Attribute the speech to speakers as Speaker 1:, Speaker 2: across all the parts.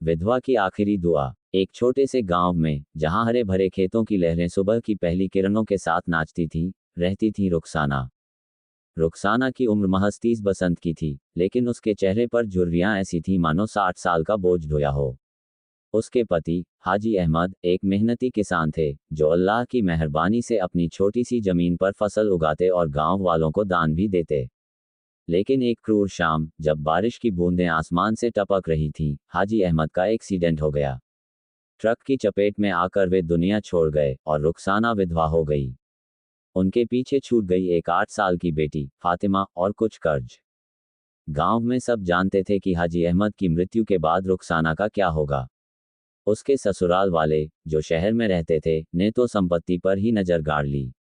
Speaker 1: विधवा की आखिरी दुआ। एक छोटे से गांव में, जहां हरे भरे खेतों की लहरें सुबह की पहली किरणों के साथ नाचती थीं, रहती थी रुखसाना। रुखसाना की उम्र महज 30 बसंत की थी, लेकिन उसके चेहरे पर झुर्रियां ऐसी थीं मानो 60 साल का बोझ ढोया हो। उसके पति, हाजी अहमद, एक मेहनती किसान थे, जो अल्लाह की मेहरबानी से अपनी छोटी सी जमीन पर फसल उगाते और गांव वालों को दान भी देते। लेकिन एक क्रूर शाम, जब बारिश की बूंदें आसमान से टपक रही थीं, हाजी अहमद का एक्सीडेंट हो गया। ट्रक की चपेट में आकर वे दुनिया छोड़ गए और रुखसाना विधवा हो गई। उनके पीछे छूट गई एक 8 साल की बेटी, फातिमा, और कुछ कर्ज। गांव में सब जानते थे कि हाजी अहमद की मृत्यु के बाद रुखसाना का क्या होगा। उसके ससुराल वाले, जो शहर में रहते थे, ने तो संपत्ति पर ही नजर गाड़ ली।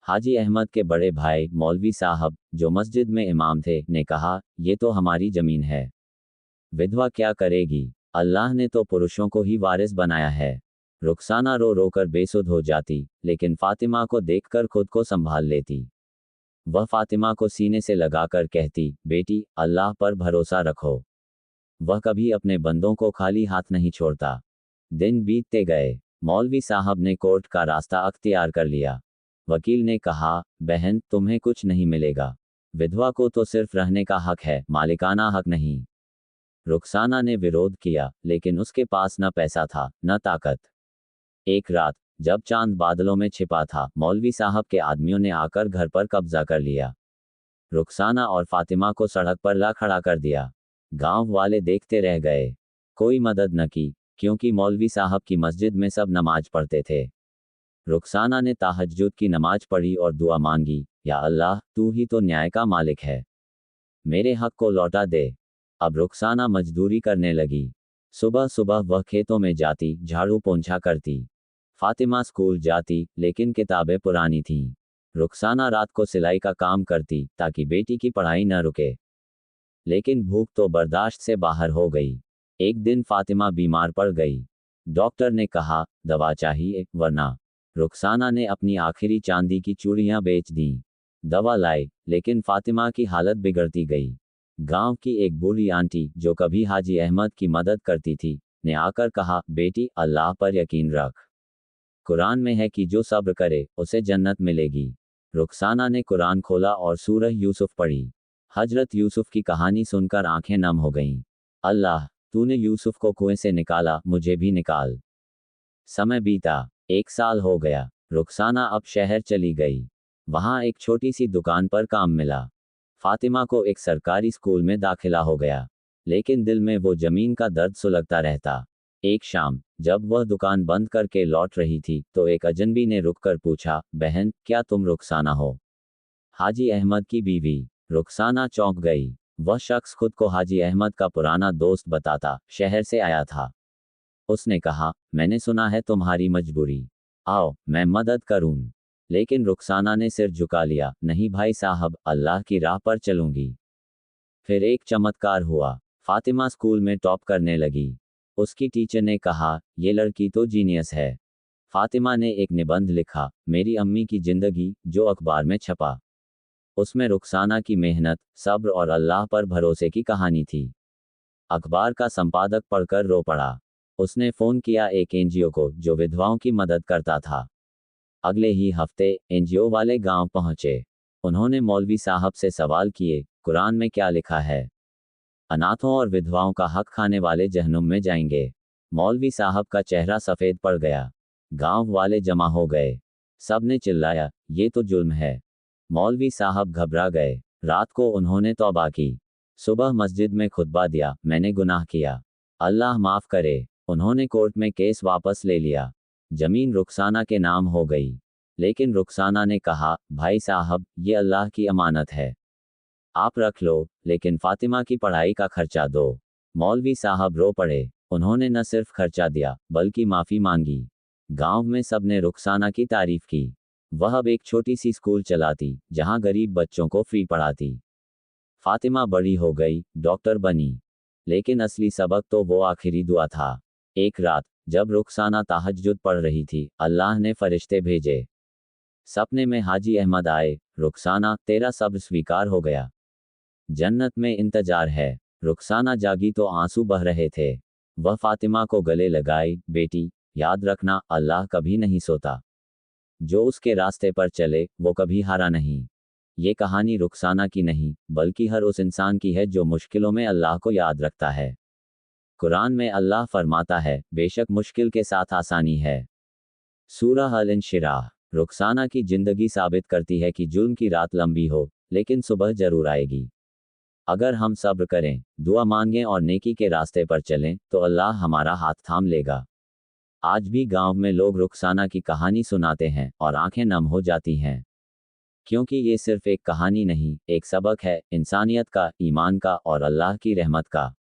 Speaker 1: हाजी अहमद के बड़े भाई, मौलवी साहब, जो मस्जिद में इमाम थे, ने कहा, ये तो हमारी जमीन है, विधवा क्या करेगी, अल्लाह ने तो पुरुषों को ही वारिस बनाया है। रुखसाना रो रो कर बेसुध हो जाती, लेकिन फातिमा को देखकर खुद को संभाल लेती। वह फातिमा को सीने से लगाकर कहती, बेटी, अल्लाह पर भरोसा रखो, वह कभी अपने बंदों को खाली हाथ नहीं छोड़ता। दिन बीतते गए। मौलवी साहब ने कोर्ट का रास्ता अख्तियार कर लिया। वकील ने कहा, बहन, तुम्हें कुछ नहीं मिलेगा, विधवा को तो सिर्फ रहने का हक है, मालिकाना हक नहीं। रुखसाना ने विरोध किया, लेकिन उसके पास न पैसा था, न ताकत। एक रात, जब चांद बादलों में छिपा था, मौलवी साहब के आदमियों ने आकर घर पर कब्जा कर लिया। रुखसाना और फातिमा को सड़क पर ला खड़ा कर दिया। गांव वाले देखते रह गए। कोई मदद न की, क्योंकि मौलवी साहब की मस्जिद में सब नमाज पढ़ते थे। रुखसाना ने तहज्जुद की नमाज पढ़ी और दुआ मांगी, या अल्लाह, तू ही तो न्याय का मालिक है, मेरे हक को लौटा दे। अब रुखसाना मजदूरी करने लगी। सुबह सुबह वह खेतों में जाती, झाड़ू पोंछा करती। फातिमा स्कूल जाती, लेकिन किताबें पुरानी थीं। रुखसाना रात को सिलाई का काम करती, ताकि बेटी की पढ़ाई न रुके। लेकिन भूख तो बर्दाश्त से बाहर हो गई। एक दिन फातिमा बीमार पड़ गई। डॉक्टर ने कहा, दवा चाहिए, वरना। रुखसाना ने अपनी आखिरी चांदी की चूड़ियां बेच दीं। दवा लाई, लेकिन फातिमा की हालत बिगड़ती गई। गांव की एक बूढ़ी आंटी, जो कभी हाजी अहमद की मदद करती थी, ने आकर कहा, बेटी, अल्लाह पर यकीन रख, कुरान में है कि जो सब्र करे, उसे जन्नत मिलेगी। रुखसाना ने कुरान खोला और सूरह यूसुफ पढ़ी। हजरत यूसुफ की कहानी सुनकर आंखें नम हो गईं। अल्लाह, तूने यूसुफ को कुएं से निकाला, मुझे भी निकाल। समय बीता। 1 साल हो गया। रुखसाना अब शहर चली गई। वहां एक छोटी सी दुकान पर काम मिला। फातिमा को एक सरकारी स्कूल में दाखिला हो गया। लेकिन दिल में वो जमीन का दर्द सुलगता रहता। एक शाम, जब वह दुकान बंद करके लौट रही थी, तो एक अजनबी ने रुककर पूछा, बहन, क्या तुम रुखसाना हो, हाजी अहमद की बीवी? रुखसाना चौंक गई। वह शख्स खुद को हाजी अहमद का पुराना दोस्त बताता, शहर से आया था। उसने कहा, मैंने सुना है तुम्हारी मजबूरी, आओ, मैं मदद करूं। लेकिन रुखसाना ने सिर झुका लिया, नहीं भाई साहब, अल्लाह की राह पर चलूंगी। फिर एक चमत्कार हुआ। फातिमा स्कूल में टॉप करने लगी। उसकी टीचर ने कहा, ये लड़की तो जीनियस है। फातिमा ने एक निबंध लिखा, मेरी अम्मी की जिंदगी, जो अखबार में छपा। उसमें रुखसाना की मेहनत, सब्र और अल्लाह पर भरोसे की कहानी थी। अखबार का संपादक पढ़कर रो पड़ा। उसने फोन किया एक एनजीओ को, जो विधवाओं की मदद करता था। अगले ही हफ्ते एनजीओ वाले गांव पहुंचे। उन्होंने मौलवी साहब से सवाल किए, कुरान में क्या लिखा है, अनाथों और विधवाओं का हक खाने वाले जहन्नुम में जाएंगे। मौलवी साहब का चेहरा सफेद पड़ गया। गांव वाले जमा हो गए। सब ने चिल्लाया, ये तो जुल्म है। मौलवी साहब घबरा गए। रात को उन्होंने तौबा की। सुबह मस्जिद में खुतबा दिया, मैंने गुनाह किया, अल्लाह माफ करे। उन्होंने कोर्ट में केस वापस ले लिया। जमीन रुखसाना के नाम हो गई। लेकिन रुखसाना ने कहा, भाई साहब, ये अल्लाह की अमानत है, आप रख लो, लेकिन फातिमा की पढ़ाई का खर्चा दो। मौलवी साहब रो पड़े। उन्होंने न सिर्फ खर्चा दिया, बल्कि माफी मांगी। गांव में सबने रुखसाना की तारीफ की। वह अब एक छोटी सी स्कूल चलाती, जहां गरीब बच्चों को फ्री पढ़ाती। फातिमा बड़ी हो गई, डॉक्टर बनी। लेकिन असली सबक तो वो आखिरी दुआ था। एक रात, जब रुखसाना तहज्जुद पढ़ रही थी, अल्लाह ने फरिश्ते भेजे। सपने में हाजी अहमद आए, रुखसाना, तेरा सब्र स्वीकार हो गया, जन्नत में इंतजार है। रुखसाना जागी तो आंसू बह रहे थे। वह फातिमा को गले लगाई, बेटी, याद रखना, अल्लाह कभी नहीं सोता। जो उसके रास्ते पर चले वो कभी हारा नहीं। ये कहानी रुखसाना की नहीं, बल्कि हर उस इंसान की है जो मुश्किलों में अल्लाह को याद रखता है। कुरान में अल्लाह फरमाता है, बेशक मुश्किल के साथ आसानी है। सूरह अल-इंशिराह। रुखसाना की जिंदगी साबित करती है कि जुल्म की रात लंबी हो, लेकिन सुबह जरूर आएगी। अगर हम सब्र करें, दुआ मांगें और नेकी के रास्ते पर चलें, तो अल्लाह हमारा हाथ थाम लेगा। आज भी गांव में लोग रुखसाना की कहानी सुनाते हैं और आंखें नम हो जाती हैं। क्योंकि ये सिर्फ एक कहानी नहीं, एक सबक है, इंसानियत का, ईमान का और अल्लाह की रहमत का।